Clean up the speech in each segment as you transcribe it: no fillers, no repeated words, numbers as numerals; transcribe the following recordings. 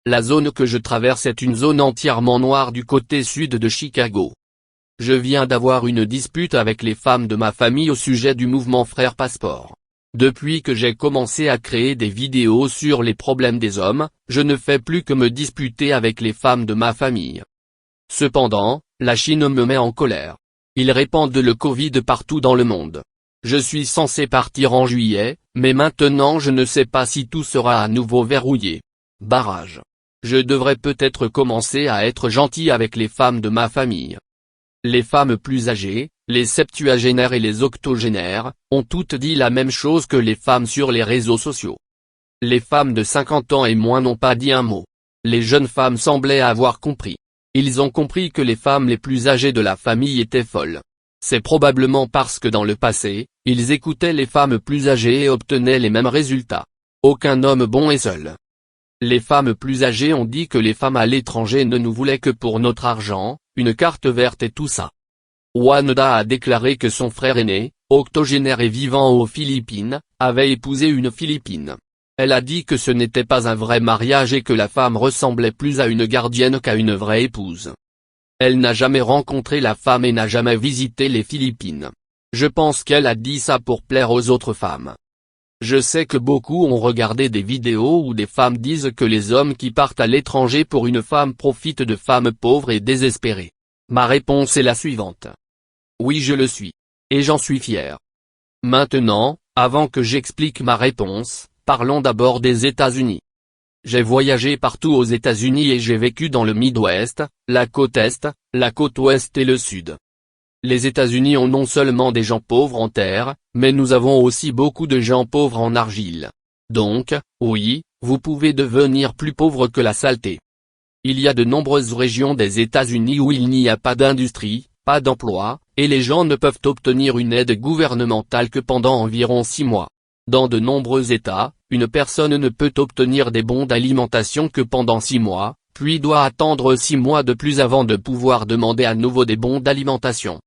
La zone que je traverse est une zone entièrement noire du côté sud de Chicago. Je viens d'avoir une dispute avec les femmes de ma famille au sujet du mouvement Frères Passeport. Depuis que j'ai commencé à créer des vidéos sur les problèmes des hommes, je ne fais plus que me disputer avec les femmes de ma famille. Cependant, la Chine me met en colère. Ils répandent le Covid partout dans le monde. Je suis censé partir en juillet, mais maintenant je ne sais pas si tout sera à nouveau verrouillé. Barrage. Je devrais peut-être commencer à être gentil avec les femmes de ma famille. Les femmes plus âgées, les septuagénaires et les octogénaires, ont toutes dit la même chose que les femmes sur les réseaux sociaux. Les femmes de 50 ans et moins n'ont pas dit un mot. Les jeunes femmes semblaient avoir compris. Ils ont compris que les femmes les plus âgées de la famille étaient folles. C'est probablement parce que dans le passé, ils écoutaient les femmes plus âgées et obtenaient les mêmes résultats. Aucun homme bon est seul. Les femmes plus âgées ont dit que les femmes à l'étranger ne nous voulaient que pour notre argent, une carte verte et tout ça. Wanda a déclaré que son frère aîné, octogénaire et vivant aux Philippines, avait épousé une Philippine. Elle a dit que ce n'était pas un vrai mariage et que la femme ressemblait plus à une gardienne qu'à une vraie épouse. Elle n'a jamais rencontré la femme et n'a jamais visité les Philippines. Je pense qu'elle a dit ça pour plaire aux autres femmes. Je sais que beaucoup ont regardé des vidéos où des femmes disent que les hommes qui partent à l'étranger pour une femme profitent de femmes pauvres et désespérées. Ma réponse est la suivante. Oui, je le suis. Et j'en suis fier. Maintenant, avant que j'explique ma réponse, parlons d'abord des États-Unis. J'ai voyagé partout aux États-Unis et j'ai vécu dans le Midwest, la côte Est, la côte Ouest et le Sud. Les États-Unis ont non seulement des gens pauvres en terre, mais nous avons aussi beaucoup de gens pauvres en argile. Donc, oui, vous pouvez devenir plus pauvre que la saleté. Il y a de nombreuses régions des États-Unis où il n'y a pas d'industrie, pas d'emploi, et les gens ne peuvent obtenir une aide gouvernementale que pendant environ 6 mois. Dans de nombreux États, une personne ne peut obtenir des bons d'alimentation que pendant 6 mois, puis doit attendre 6 mois de plus avant de pouvoir demander à nouveau des bons d'alimentation.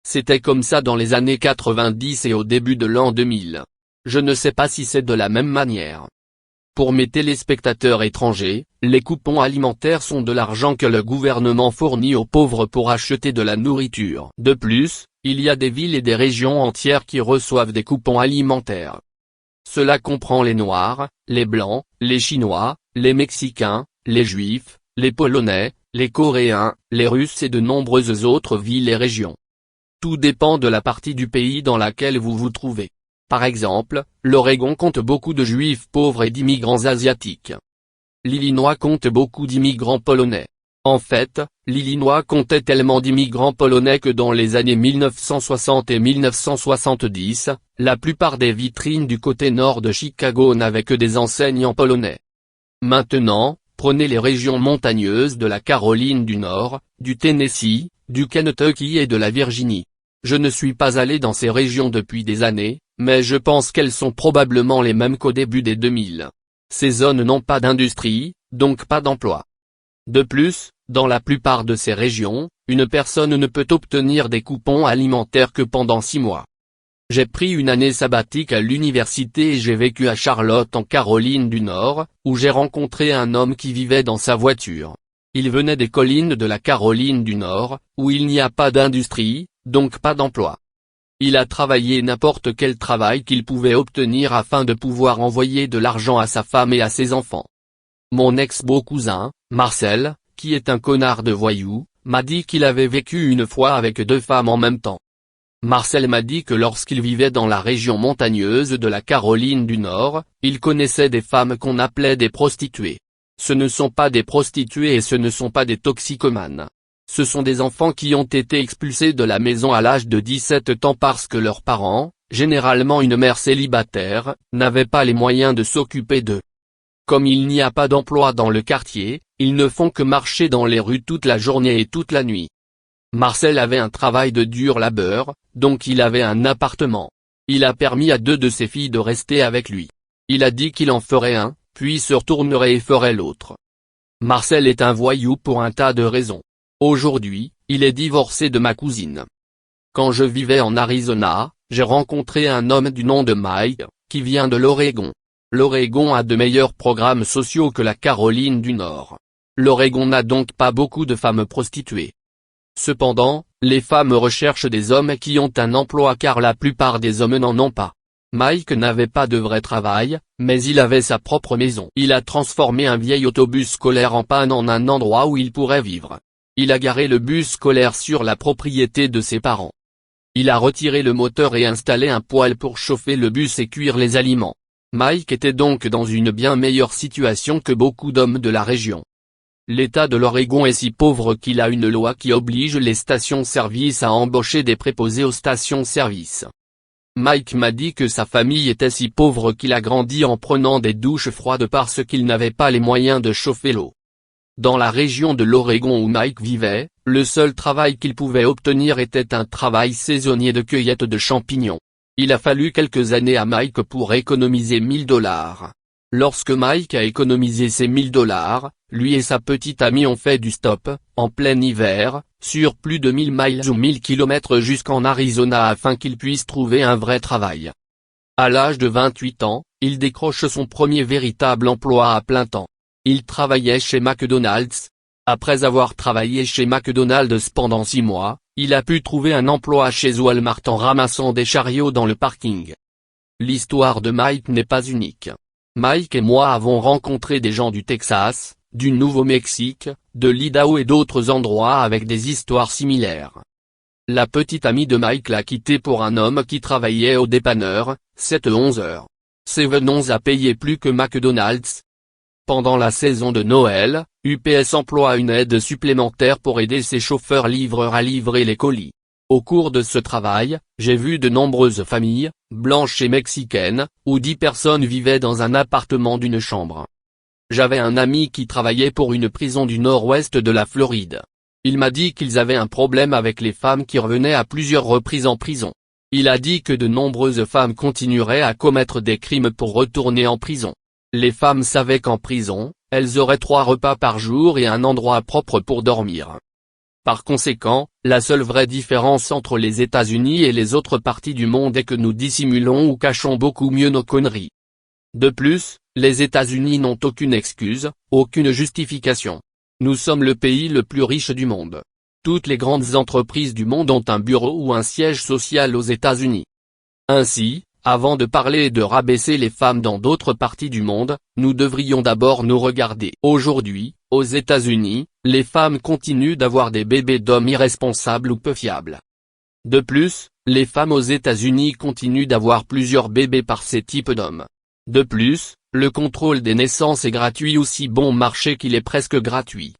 C'était comme ça dans les années 90 et au début de l'an 2000. Je ne sais pas si c'est de la même manière. Pour mes téléspectateurs étrangers, les coupons alimentaires sont de l'argent que le gouvernement fournit aux pauvres pour acheter de la nourriture. De plus, il y a des villes et des régions entières qui reçoivent des coupons alimentaires. Cela comprend les Noirs, les Blancs, les Chinois, les Mexicains, les Juifs, les Polonais, les Coréens, les Russes et de nombreuses autres villes et régions. Tout dépend de la partie du pays dans laquelle vous vous trouvez. Par exemple, l'Oregon compte beaucoup de Juifs pauvres et d'immigrants asiatiques. L'Illinois compte beaucoup d'immigrants polonais. En fait, l'Illinois comptait tellement d'immigrants polonais que dans les années 1960 et 1970, la plupart des vitrines du côté nord de Chicago n'avaient que des enseignes en polonais. Maintenant, prenez les régions montagneuses de la Caroline du Nord, du Tennessee, du Kentucky et de la Virginie. Je ne suis pas allé dans ces régions depuis des années, mais je pense qu'elles sont probablement les mêmes qu'au début des 2000. Ces zones n'ont pas d'industrie, donc pas d'emploi. De plus, dans la plupart de ces régions, une personne ne peut obtenir des coupons alimentaires que pendant 6 mois. J'ai pris une année sabbatique à l'université et j'ai vécu à Charlotte en Caroline du Nord, où j'ai rencontré un homme qui vivait dans sa voiture. Il venait des collines de la Caroline du Nord, où il n'y a pas d'industrie, donc pas d'emploi. Il a travaillé n'importe quel travail qu'il pouvait obtenir afin de pouvoir envoyer de l'argent à sa femme et à ses enfants. Mon ex-beau cousin, Marcel, qui est un connard de voyou, m'a dit qu'il avait vécu une fois avec 2 femmes en même temps. Marcel m'a dit que lorsqu'il vivait dans la région montagneuse de la Caroline du Nord, il connaissait des femmes qu'on appelait des prostituées. Ce ne sont pas des prostituées et ce ne sont pas des toxicomanes. Ce sont des enfants qui ont été expulsés de la maison à l'âge de 17 ans parce que leurs parents, généralement une mère célibataire, n'avaient pas les moyens de s'occuper d'eux. Comme il n'y a pas d'emploi dans le quartier, ils ne font que marcher dans les rues toute la journée et toute la nuit. Marcel avait un travail de dur labeur, donc il avait un appartement. Il a permis à 2 de ses filles de rester avec lui. Il a dit qu'il en ferait un, puis se retournerait et ferait l'autre. Marcel est un voyou pour un tas de raisons. Aujourd'hui, il est divorcé de ma cousine. Quand je vivais en Arizona, j'ai rencontré un homme du nom de Mike, qui vient de l'Oregon. L'Oregon a de meilleurs programmes sociaux que la Caroline du Nord. L'Oregon n'a donc pas beaucoup de femmes prostituées. Cependant, les femmes recherchent des hommes qui ont un emploi car la plupart des hommes n'en ont pas. Mike n'avait pas de vrai travail, mais il avait sa propre maison. Il a transformé un vieil autobus scolaire en panne en un endroit où il pourrait vivre. Il a garé le bus scolaire sur la propriété de ses parents. Il a retiré le moteur et installé un poêle pour chauffer le bus et cuire les aliments. Mike était donc dans une bien meilleure situation que beaucoup d'hommes de la région. L'État de l'Oregon est si pauvre qu'il a une loi qui oblige les stations-service à embaucher des préposés aux stations-service. Mike m'a dit que sa famille était si pauvre qu'il a grandi en prenant des douches froides parce qu'il n'avait pas les moyens de chauffer l'eau. Dans la région de l'Oregon où Mike vivait, le seul travail qu'il pouvait obtenir était un travail saisonnier de cueillette de champignons. Il a fallu quelques années à Mike pour économiser $1000. Lorsque Mike a économisé ses $1000, lui et sa petite amie ont fait du stop, en plein hiver, sur plus de 1000 miles ou 1000 km jusqu'en Arizona afin qu'il puisse trouver un vrai travail. À l'âge de 28 ans, il décroche son premier véritable emploi à plein temps. Il travaillait chez McDonald's. Après avoir travaillé chez McDonald's pendant 6 mois, il a pu trouver un emploi chez Walmart en ramassant des chariots dans le parking. L'histoire de Mike n'est pas unique. Mike et moi avons rencontré des gens du Texas, du Nouveau-Mexique, de l'Idaho et d'autres endroits avec des histoires similaires. La petite amie de Mike l'a quitté pour un homme qui travaillait au dépanneur, 7-11 heures. Seven a payé plus que McDonald's. Pendant la saison de Noël, UPS emploie une aide supplémentaire pour aider ses chauffeurs-livreurs à livrer les colis. Au cours de ce travail, j'ai vu de nombreuses familles, blanches et mexicaines, où 10 personnes vivaient dans un appartement d'une chambre. J'avais un ami qui travaillait pour une prison du nord-ouest de la Floride. Il m'a dit qu'ils avaient un problème avec les femmes qui revenaient à plusieurs reprises en prison. Il a dit que de nombreuses femmes continueraient à commettre des crimes pour retourner en prison. Les femmes savaient qu'en prison, elles auraient 3 repas par jour et un endroit propre pour dormir. Par conséquent, la seule vraie différence entre les États-Unis et les autres parties du monde est que nous dissimulons ou cachons beaucoup mieux nos conneries. De plus, les États-Unis n'ont aucune excuse, aucune justification. Nous sommes le pays le plus riche du monde. Toutes les grandes entreprises du monde ont un bureau ou un siège social aux États-Unis. Ainsi, avant de parler et de rabaisser les femmes dans d'autres parties du monde, nous devrions d'abord nous regarder. Aujourd'hui, aux États-Unis, les femmes continuent d'avoir des bébés d'hommes irresponsables ou peu fiables. De plus, les femmes aux États-Unis continuent d'avoir plusieurs bébés par ces types d'hommes. De plus, le contrôle des naissances est gratuit ou si bon marché qu'il est presque gratuit.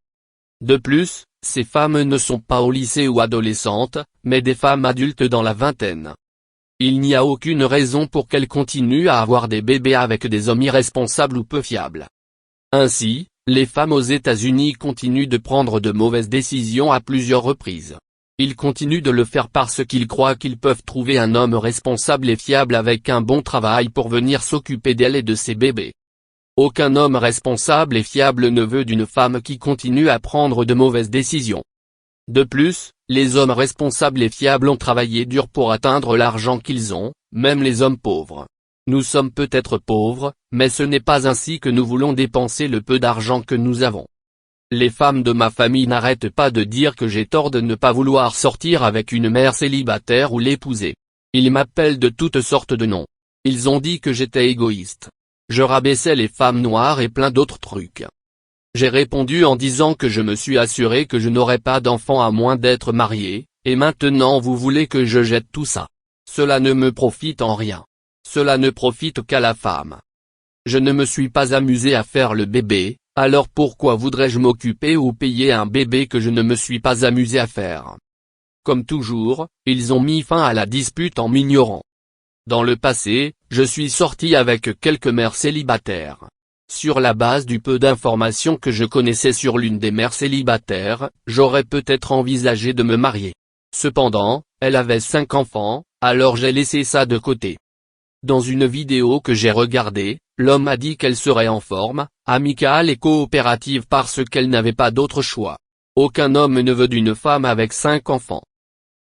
De plus, ces femmes ne sont pas au lycée ou adolescentes, mais des femmes adultes dans la vingtaine. Il n'y a aucune raison pour qu'elles continuent à avoir des bébés avec des hommes irresponsables ou peu fiables. Ainsi, les femmes aux États-Unis continuent de prendre de mauvaises décisions à plusieurs reprises. Ils continuent de le faire parce qu'ils croient qu'ils peuvent trouver un homme responsable et fiable avec un bon travail pour venir s'occuper d'elle et de ses bébés. Aucun homme responsable et fiable ne veut d'une femme qui continue à prendre de mauvaises décisions. De plus, les hommes responsables et fiables ont travaillé dur pour atteindre l'argent qu'ils ont, même les hommes pauvres. Nous sommes peut-être pauvres, mais ce n'est pas ainsi que nous voulons dépenser le peu d'argent que nous avons. Les femmes de ma famille n'arrêtent pas de dire que j'ai tort de ne pas vouloir sortir avec une mère célibataire ou l'épouser. Ils m'appellent de toutes sortes de noms. Ils ont dit que j'étais égoïste. Je rabaissais les femmes noires et plein d'autres trucs. J'ai répondu en disant que je me suis assuré que je n'aurais pas d'enfant à moins d'être marié, et maintenant vous voulez que je jette tout ça. Cela ne me profite en rien. Cela ne profite qu'à la femme. Je ne me suis pas amusé à faire le bébé, alors pourquoi voudrais-je m'occuper ou payer un bébé que je ne me suis pas amusé à faire? Comme toujours, ils ont mis fin à la dispute en m'ignorant. Dans le passé, je suis sorti avec quelques mères célibataires. Sur la base du peu d'informations que je connaissais sur l'une des mères célibataires, j'aurais peut-être envisagé de me marier. Cependant, elle avait 5 enfants, alors j'ai laissé ça de côté. Dans une vidéo que j'ai regardée, l'homme a dit qu'elle serait en forme, amicale et coopérative parce qu'elle n'avait pas d'autre choix. Aucun homme ne veut d'une femme avec 5 enfants.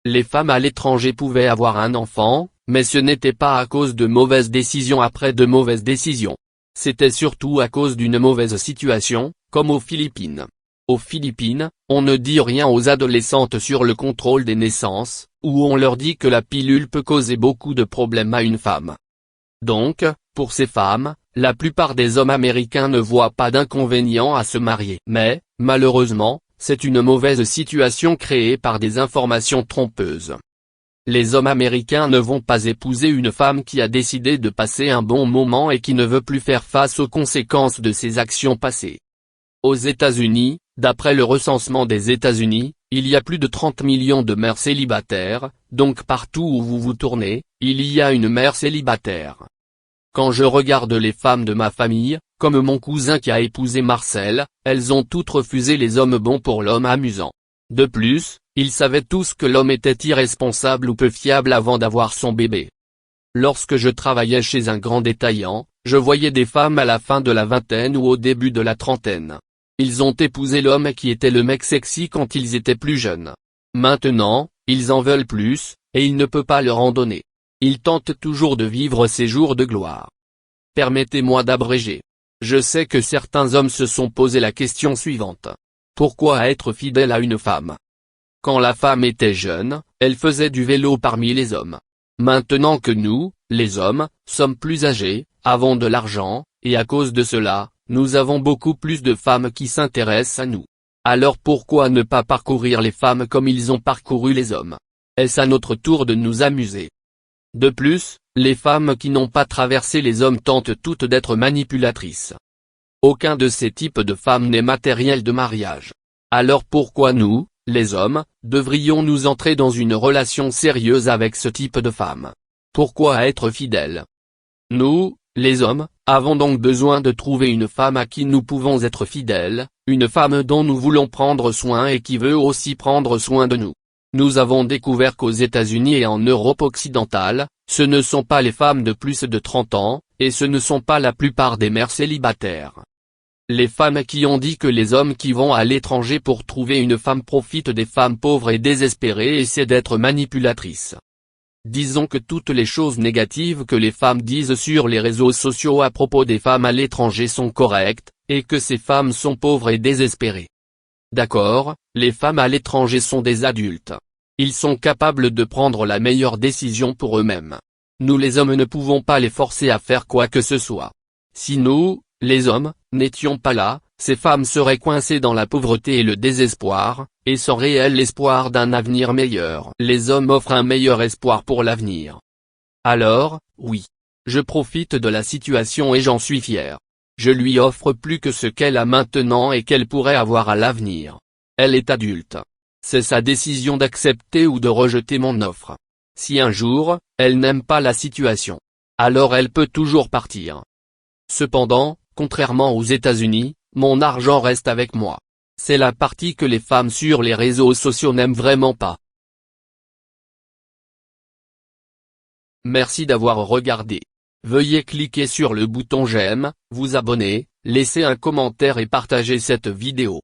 Les femmes à l'étranger pouvaient avoir un enfant, mais ce n'était pas à cause de mauvaises décisions après de mauvaises décisions. C'était surtout à cause d'une mauvaise situation, comme aux Philippines. Aux Philippines, on ne dit rien aux adolescentes sur le contrôle des naissances, ou on leur dit que la pilule peut causer beaucoup de problèmes à une femme. Donc, pour ces femmes, la plupart des hommes américains ne voient pas d'inconvénient à se marier. Mais, malheureusement, c'est une mauvaise situation créée par des informations trompeuses. Les hommes américains ne vont pas épouser une femme qui a décidé de passer un bon moment et qui ne veut plus faire face aux conséquences de ses actions passées. Aux États-Unis, d'après le recensement des États-Unis, il y a plus de 30 millions de mères célibataires, donc partout où vous vous tournez, il y a une mère célibataire. Quand je regarde les femmes de ma famille, comme mon cousin qui a épousé Marcel, elles ont toutes refusé les hommes bons pour l'homme amusant. De plus, ils savaient tous que l'homme était irresponsable ou peu fiable avant d'avoir son bébé. Lorsque je travaillais chez un grand détaillant, je voyais des femmes à la fin de la vingtaine ou au début de la trentaine. Ils ont épousé l'homme qui était le mec sexy quand ils étaient plus jeunes. Maintenant, ils en veulent plus, et il ne peut pas leur en donner. Ils tentent toujours de vivre ces jours de gloire. Permettez-moi d'abréger. Je sais que certains hommes se sont posé la question suivante. Pourquoi être fidèle à une femme? Quand la femme était jeune, elle faisait du vélo parmi les hommes. Maintenant que nous, les hommes, sommes plus âgés, avons de l'argent, et à cause de cela, nous avons beaucoup plus de femmes qui s'intéressent à nous. Alors pourquoi ne pas parcourir les femmes comme ils ont parcouru les hommes? Est-ce à notre tour de nous amuser? De plus, les femmes qui n'ont pas traversé les hommes tentent toutes d'être manipulatrices. Aucun de ces types de femmes n'est matériel de mariage. Alors pourquoi nous, les hommes, devrions-nous entrer dans une relation sérieuse avec ce type de femmes? Pourquoi être fidèles? Nous, les hommes, avons donc besoin de trouver une femme à qui nous pouvons être fidèles, une femme dont nous voulons prendre soin et qui veut aussi prendre soin de nous. Nous avons découvert qu'aux États-Unis et en Europe occidentale, ce ne sont pas les femmes de plus de 30 ans, et ce ne sont pas la plupart des mères célibataires. Les femmes qui ont dit que les hommes qui vont à l'étranger pour trouver une femme profitent des femmes pauvres et désespérées et essaient d'être manipulatrices. Disons que toutes les choses négatives que les femmes disent sur les réseaux sociaux à propos des femmes à l'étranger sont correctes, et que ces femmes sont pauvres et désespérées. D'accord, les femmes à l'étranger sont des adultes. Ils sont capables de prendre la meilleure décision pour eux-mêmes. Nous les hommes ne pouvons pas les forcer à faire quoi que ce soit. Si nous, les hommes, n'étions pas là, ces femmes seraient coincées dans la pauvreté et le désespoir, et sans réel espoir d'un avenir meilleur. Les hommes offrent un meilleur espoir pour l'avenir. Alors, oui. Je profite de la situation et j'en suis fier. Je lui offre plus que ce qu'elle a maintenant et qu'elle pourrait avoir à l'avenir. Elle est adulte. C'est sa décision d'accepter ou de rejeter mon offre. Si un jour, elle n'aime pas la situation, alors elle peut toujours partir. Cependant, contrairement aux États-Unis, mon argent reste avec moi. C'est la partie que les femmes sur les réseaux sociaux n'aiment vraiment pas. Merci d'avoir regardé. Veuillez cliquer sur le bouton j'aime, vous abonner, laisser un commentaire et partager cette vidéo.